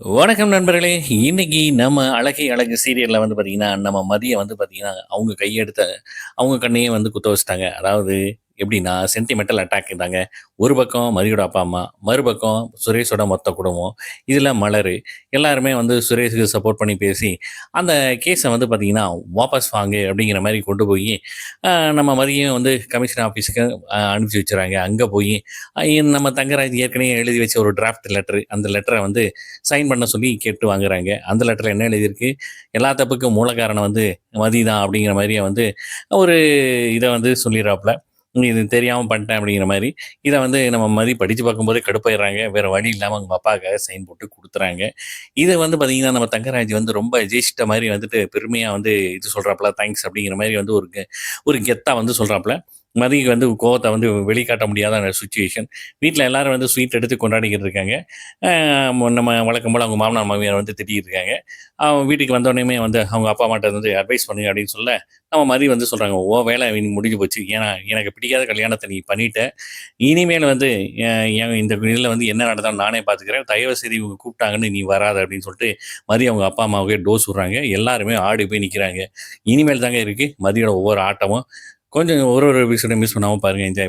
வணக்கம் நண்பர்களே! இன்னைக்கு நம்ம "அழகே அழகு" சீரியல்ல வந்து பார்த்தீங்கன்னா, நம்ம மதிய வந்து பார்த்தீங்கன்னா, அவங்க கையெடுத்த அவங்க கண்ணையே வந்து குத்த வச்சுட்டாங்க. அதாவது எப்படின்னா, சென்டிமென்டல் அட்டாக் தாங்க. ஒரு பக்கம் மதியோட அப்பா, அம்மா, மறுபக்கம் சுரேஷோட மொத்த குடும்பம். இதில மலரு. எல்லாருமே வந்து சுரேஷுக்கு சப்போர்ட் பண்ணி பேசி, அந்த கேஸ வந்து பார்த்தீங்கன்னா, வாபஸ் வாங்கு அப்படிங்கிற மாரி கொண்டு போயி, அ நம்ம மதியம் வந்து கமிஷனர் ஆஃபீஸுக்கு அனுப்பிச்சு வச்சுர்றாங்க. அங்க போயி நம்ம தங்கராஜ் ஏற்கனவே எழுதி வச்ச ஒரு டிராஃப்ட் லெட்டரு. அந்த லெட்டர வந்து சைன் பண்ண சொல்லி கேட்டு வாங்குறாங்க. அந்த லெட்டர்ல என்ன எழுதியிருக்கு? எல்லா தப்புக்கும் மூல காரணம் வந்து மதி தான் அப்படிங்கிற மாரியே வந்து ஒரு இத வந்து சொல்லிறாப்புல. இது தெரியாம பண்ணிட்டேன் அப்படிங்கிற மாரி. இத வந்து நம்ம மதி படிச்சு பார்க்கும்போதே கடுப்பாயிடுறாங்க. வேற வழி இல்லாம அவங்க அப்பாவுக்காக சைன் போட்டு குடுத்துறாங்க. இத வந்து பார்த்தீங்கன்னா, நம்ம தங்கராஜ் வந்து ரொம்ப ஜெயிச்சிட்ட மாரி வந்துட்டு பெருமையா வந்து இது சொல்றாப்புல, தேங்க்ஸ் அப்படிங்கிற மாரி வந்து ஒரு கெத்தா வந்து சொல்றாப்புல. மதிக்கு வந்து கோவத்த வந்து வெளிக்காட்ட முடியாத சிச்சுவேஷன். வீட்ல எல்லாரும் வந்து ஸ்வீட் எடுத்து கொண்டாடிக்கிட்டு இருக்காங்க. அ நம்ம வழக்கம் போல அவங்க மாமனார், மாமியார் வந்து திட்டிக்கிட்டு இருக்காங்க. அவங்க வீட்டுக்கு வந்தோனயுமே வந்து அவங்க அப்பா அம்மாட்ட வந்து அட்வைஸ் பண்ணுங்க அப்படின்னு சொல்ல, நம்ம மதி வந்து சொல்றாங்க, "உன் வேலை இன்னைக்கு முடிஞ்சு போச்சு. ஏன்னா எனக்கு பிடிக்காத கல்யாணத்த நீ பண்ணிட்ட. இனிமேல் வந்து எ என் இந்த இதில வந்து என்ன நடந்தாலும் நானே பார்த்துக்கிறேன். தயவு செய்து இவங்க கூப்பிட்டாங்கன்னு நீ வராத" அப்படின்னு சொல்லிட்டு மதி அவங்க அப்பா அம்மாவுக்கே டோஸ் விடுறாங்க. எல்லாருமே ஆடி போய் நிக்கிறாங்க. இனிமேல் தாங்க இருக்கு மதியோட ஒவ்வொரு ஆட்டமும். கொஞ்சம் ஒரு ஒரு எபிசோட மிஸ் பண்ணாம பாருங்க. என்ஜாய்